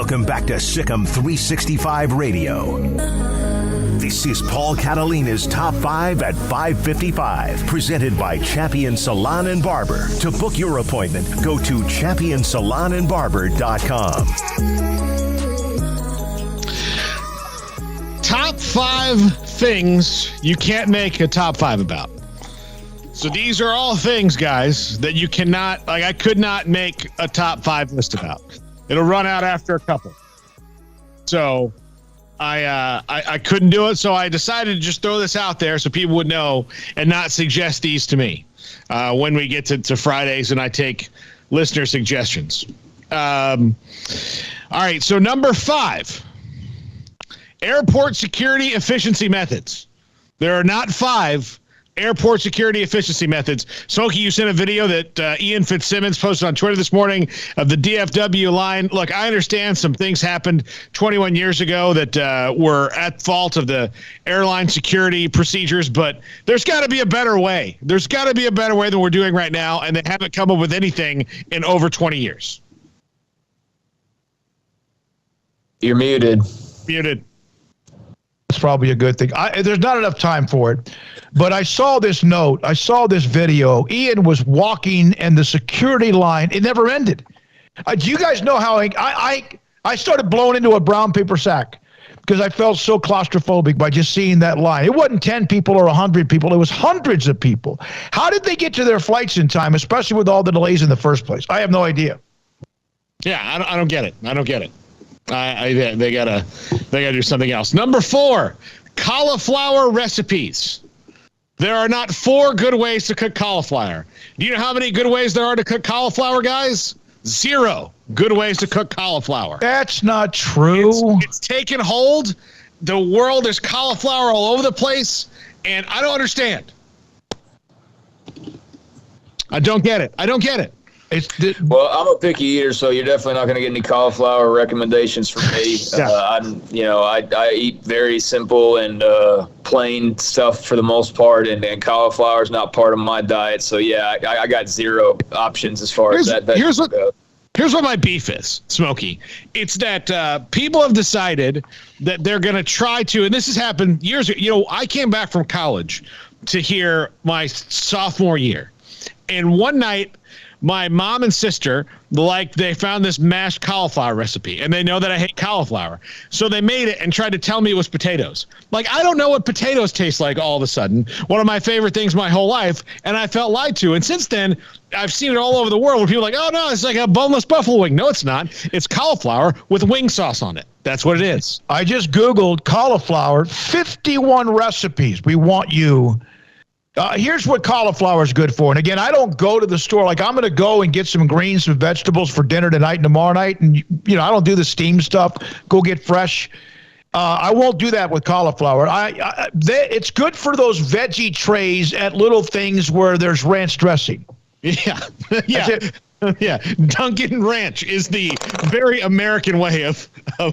Welcome back to Sikkim 365 Radio. This is Paul Catalina's Top 5 at 5:55, presented by Champion Salon and Barber. To book your appointment, go to championsalonandbarber.com. Top 5 things you can't make a top 5 about. So these are all things, guys, that you cannot, like, I could not make a top 5 list about. It'll run out after a couple. So I couldn't do it, so I decided to just throw this out there so people would know and not suggest these to me when we get to Fridays and I take listener suggestions. All right, so number 5, airport security efficiency methods. There are not 5 airport security efficiency methods. Smokey, you sent a video that Ian Fitzsimmons posted on Twitter this morning of the DFW line. Look, I understand some things happened 21 years ago that were at fault of the airline security procedures, but there's got to be a better way. There's got to be a better way than we're doing right now, and they haven't come up with anything in over 20 years. You're muted. Muted. That's probably a good thing. There's not enough time for it. But I saw this note. I saw this video. Ian was walking and the security line, it never ended. Do you guys know how I started blowing into a brown paper sack because I felt so claustrophobic by just seeing that line. It wasn't 10 people or 100 people. It was hundreds of people. How did they get to their flights in time, especially with all the delays in the first place? I have no idea. Yeah, I don't get it. I don't get it. They gotta do something else. Number 4, cauliflower recipes. There are not 4 good ways to cook cauliflower. Do you know how many good ways there are to cook cauliflower, guys? 0 good ways to cook cauliflower. That's not true. It's taken hold. The world, there's cauliflower all over the place, and I don't understand. I don't get it. Well, I'm a picky eater, so you're definitely not going to get any cauliflower recommendations from me. I eat very simple and plain stuff for the most part, and cauliflower is not part of my diet. So yeah, I got 0 options as far as that here's goes. Here's what my beef is, Smokey. It's that people have decided that they're going to try to, and this has happened years ago. You know, I came back from college to here my sophomore year, and one night, my mom and sister, they found this mashed cauliflower recipe, and they know that I hate cauliflower. So they made it and tried to tell me it was potatoes. Like, I don't know what potatoes taste like all of a sudden. One of my favorite things my whole life, and I felt lied to. And since then, I've seen it all over the world where people are like, oh, no, it's like a boneless buffalo wing. No, it's not. It's cauliflower with wing sauce on it. That's what it is. I just Googled cauliflower, 51 recipes. We want you. Here's what cauliflower is good for. And again, I don't go to the store. Like, I'm going to go and get some greens, some vegetables for dinner tonight and tomorrow night. And, I don't do the steam stuff. Go get fresh. I won't do that with cauliflower. It's good for those veggie trays at Little Things where there's ranch dressing. Yeah. Yeah. Yeah. Dunkin' Ranch is the very American way of How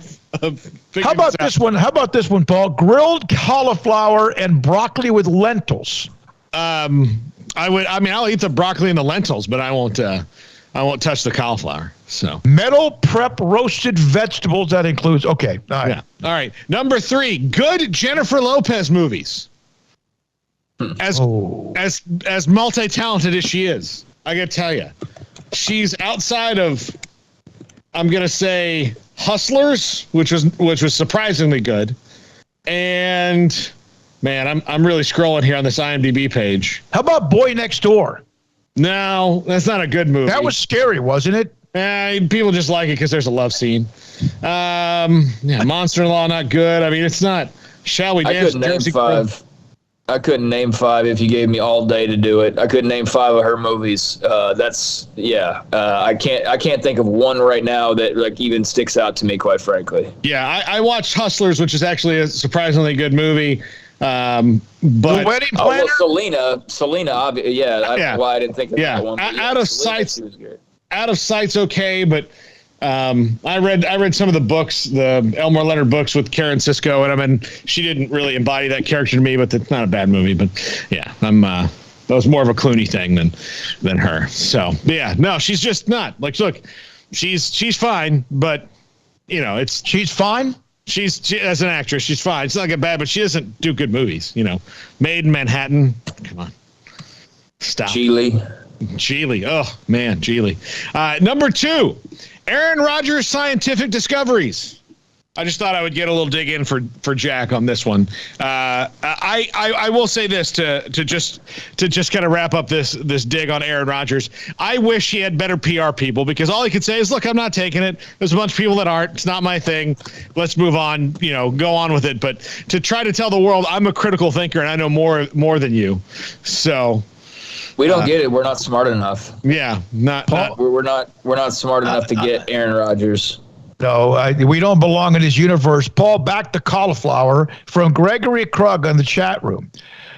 about this one? How about this one, Paul? Grilled cauliflower and broccoli with lentils. I'll eat the broccoli and the lentils, but I won't touch the cauliflower. So metal prep roasted vegetables that includes. Okay. All right. Yeah. All right. Number 3, good Jennifer Lopez movies. As multi-talented as she is, I gotta tell you, she's outside of, I'm gonna say, Hustlers, which was surprisingly good, and man, I'm really scrolling here on this IMDb page. How about Boy Next Door? No, that's not a good movie. That was scary, wasn't it? People just like it because there's a love scene. Monster-in-Law, not good. I mean, it's not. Shall We Dance? I couldn't name 5 if you gave me all day to do it. I couldn't name 5 of her movies. I can't think of one right now that even sticks out to me, quite frankly. Yeah, I watched Hustlers, which is actually a surprisingly good movie. But The Wedding Planner? Selena, why I didn't think of that one. Out of Sight's okay, but I read some of the books, the Elmore Leonard books with Karen Sisko in them, and she didn't really embody that character to me, but it's not a bad movie. But yeah, that was more of a Clooney thing than her. So yeah, no, she's just not. Like, look, she's fine, but she's fine. She, as an actress, she's fine. It's not bad, but she doesn't do good movies. Made in Manhattan. Come on, stop. Geely. Oh man, Geely. Number 2, Aaron Rodgers' scientific discoveries. I just thought I would get a little dig in for Jack on this one. I will say this to just kind of wrap up this dig on Aaron Rodgers. I wish he had better PR people, because all he could say is, "Look, I'm not taking it. There's a bunch of people that aren't. It's not my thing. Let's move on. Go on with it." But to try to tell the world I'm a critical thinker and I know more than you, so. We don't get it. We're not smart enough. Yeah, we're not smart enough to get Aaron Rodgers. No, we don't belong in his universe. Paul, back to Cauliflower from Gregory Krug in the chat room.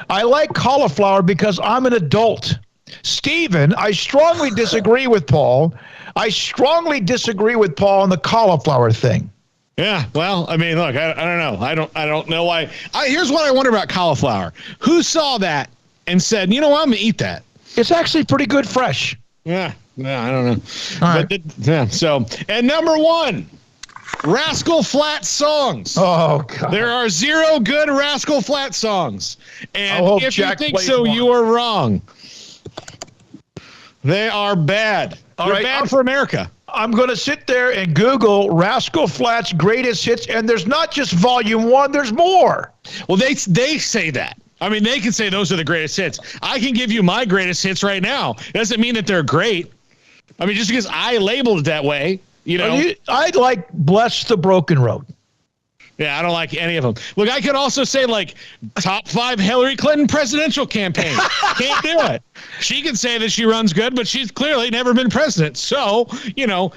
I like Cauliflower because I'm an adult. Stephen, I strongly disagree with Paul. I strongly disagree with Paul on the Cauliflower thing. Yeah, well, I mean, look, I don't know. I don't know why. Here's what I wonder about cauliflower. Who saw that and said, "You know what, I'm going to eat that"? It's actually pretty good fresh. Yeah, I don't know. All right. So, and number 1, Rascal Flats songs. Oh, God. There are 0 good Rascal Flats songs. And if Jack you think so, one. you are wrong. They are bad. They're bad for America. I'm going to sit there and Google Rascal Flats greatest hits, and there's not just volume 1, there's more. Well, they say that. I mean, they can say those are the greatest hits. I can give you my greatest hits right now. It doesn't mean that they're great. I mean, just because I labeled it that way, I like Bless the Broken Road. Yeah, I don't like any of them. Look, I could also say, like, top 5 Hillary Clinton presidential campaign. Can't do it. She can say that she runs good, but she's clearly never been president. So,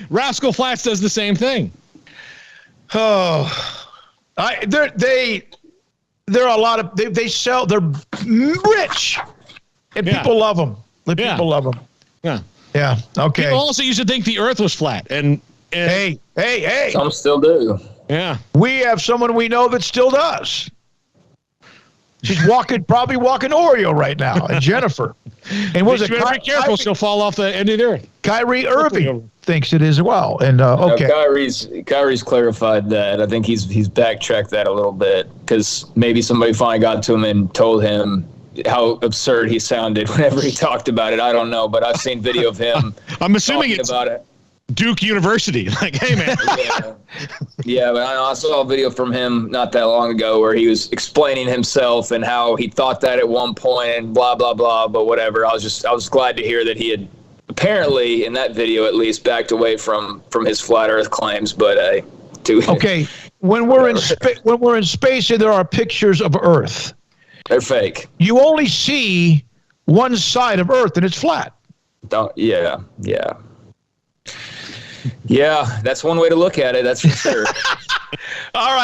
Rascal Flats does the same thing. Oh, there are a lot of they're rich, and people love them. People love them. Yeah. Okay. People also used to think the Earth was flat, and hey. Some still do. Yeah. We have someone we know that still does. She's probably walking Oreo right now, and Jennifer. And be careful, she'll fall off the end of the earth. Kyrie Irving thinks it as well. And okay. Kyrie's clarified that. I think he's backtracked that a little bit, because maybe somebody finally got to him and told him how absurd he sounded whenever he talked about it. I don't know, but I've seen video of him. I'm assuming it's about it. Duke University. Like, hey, man. Yeah, but I saw a video from him not that long ago where he was explaining himself and how he thought that at one point and blah, blah, blah, but whatever. I was glad to hear that he had apparently, in that video at least, backed away from his flat Earth claims. But okay, when we're in space and there are pictures of Earth, they're fake. You only see one side of Earth and it's flat. Yeah, that's one way to look at it. That's for sure. All right.